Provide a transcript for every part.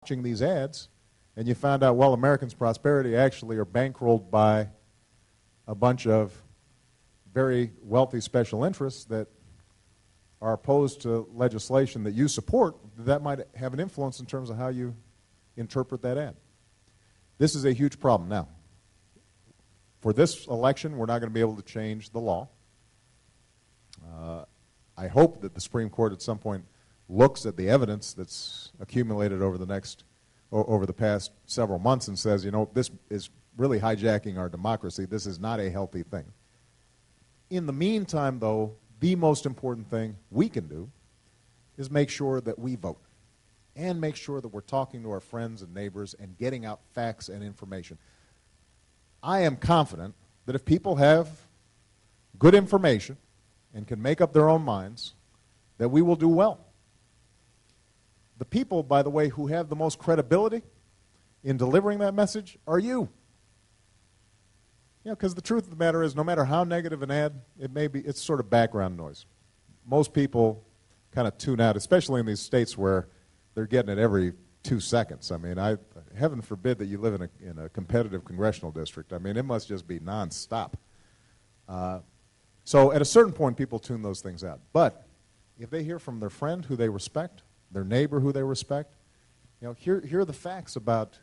watching these ads and you find out, well, Americans' prosperity actually are bankrolled by a bunch of very wealthy special interests that are opposed to legislation that you support, that might have an influence in terms of how you interpret that ad. This is a huge problem. Now, for this election, we're not going to be able to change the law. I hope that the Supreme Court at some point looks at the evidence that's accumulated over the past several months and says, you know, this is really hijacking our democracy. This is not a healthy thing. In the meantime, though, the most important thing we can do is make sure that we vote and make sure that we're talking to our friends and neighbors and getting out facts and information. I am confident that if people have good information and can make up their own minds, that we will do well. The people, by the way, who have the most credibility in delivering that message are you. Because the truth of the matter is, no matter how negative an ad it may be, it's sort of background noise. Most people kind of tune out, especially in these states where they're getting it every 2 seconds. I mean, heaven forbid that you live in a competitive congressional district. I mean, it must just be nonstop. So at a certain point, people tune those things out. But if they hear from their friend who they respect, their neighbor who they respect, you know, here are the facts about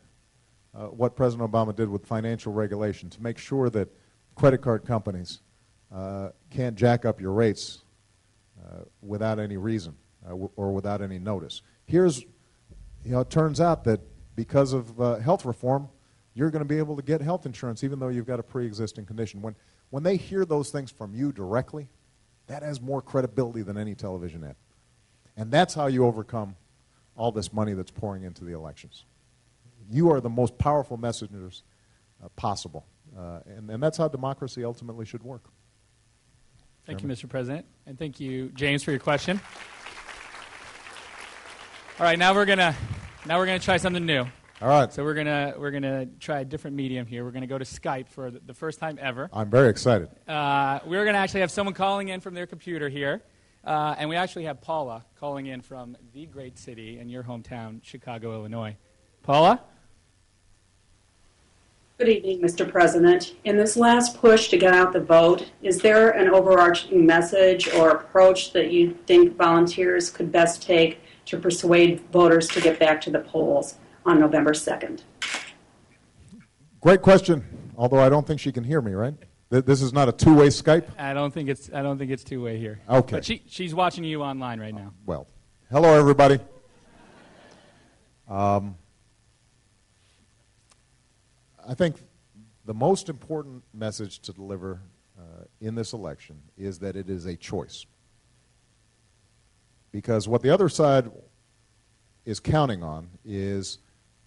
what President Obama did with financial regulation to make sure that credit card companies can't jack up your rates without any reason or without any notice. It turns out that because of health reform, you're going to be able to get health insurance even though you've got a pre-existing condition. When they hear those things from you directly, that has more credibility than any television ad. And that's how you overcome all this money that's pouring into the elections. You are the most powerful messengers possible. And that's how democracy ultimately should work. Thank you, Mr. President. And thank you, James, for your question. All right, now we're gonna try something new. All right. So we're gonna try a different medium here. We're gonna go to Skype for the first time ever. I'm very excited. We're gonna actually have someone calling in from their computer here, and we actually have Paula calling in from the great city in your hometown, Chicago, Illinois. Paula? Good evening, Mr. President. In this last push to get out the vote, is there an overarching message or approach that you think volunteers could best take to persuade voters to get back to the polls on November 2nd? Great question, although I don't think she can hear me, right? This is not a two-way Skype? I don't think it's two-way here. Okay. But she's watching you online right now. Well, hello, everybody. I think the most important message to deliver in this election is that it is a choice. Because what the other side is counting on is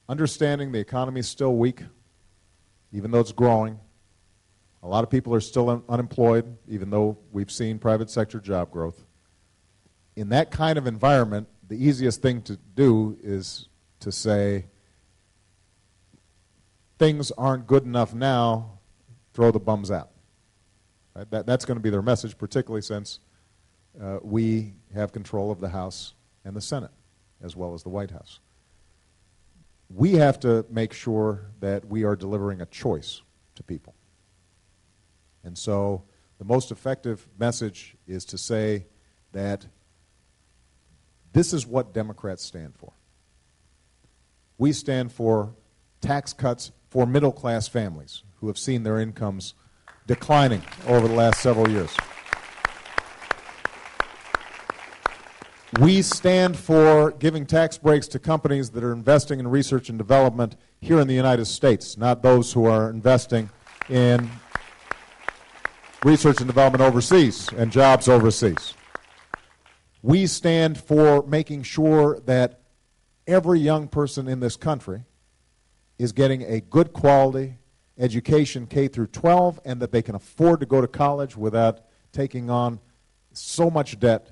understanding the economy is still weak, even though it's growing. A lot of people are still unemployed, even though we've seen private sector job growth. In that kind of environment, the easiest thing to do is to say, things aren't good enough now, throw the bums out. Right? That's going to be their message, particularly since we have control of the House and the Senate, as well as the White House. We have to make sure that we are delivering a choice to people. And so the most effective message is to say that this is what Democrats stand for. We stand for tax cuts for middle-class families who have seen their incomes declining over the last several years. We stand for giving tax breaks to companies that are investing in research and development here in the United States, not those who are investing in research and development overseas and jobs overseas. We stand for making sure that every young person in this country is getting a good quality education K through 12 and that they can afford to go to college without taking on so much debt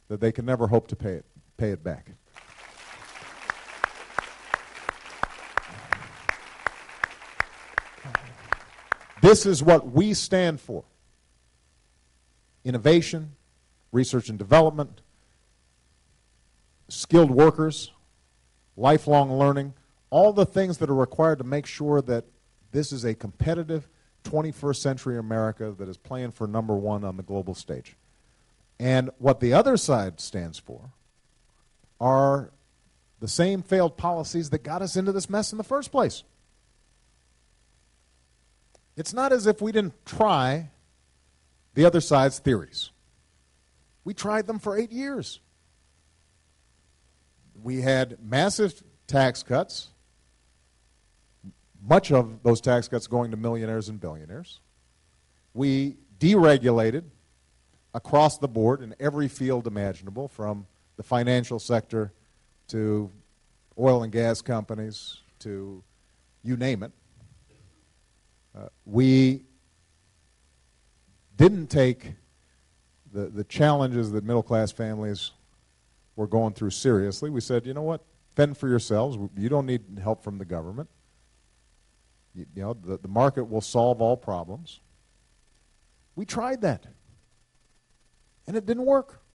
that they can never hope to pay it back. This is what we stand for. Innovation, research and development, skilled workers, lifelong learning, all the things that are required to make sure that this is a competitive 21st century America that is playing for number one on the global stage. And what the other side stands for are the same failed policies that got us into this mess in the first place. It's not as if we didn't try the other side's theories. We tried them for 8 years. We had massive tax cuts, much of those tax cuts going to millionaires and billionaires. We deregulated across the board in every field imaginable, from the financial sector to oil and gas companies to you name it. We didn't take the challenges that middle-class families were going through seriously. We said, you know what, fend for yourselves. You don't need help from the government. You know, the market will solve all problems. We tried that, and it didn't work.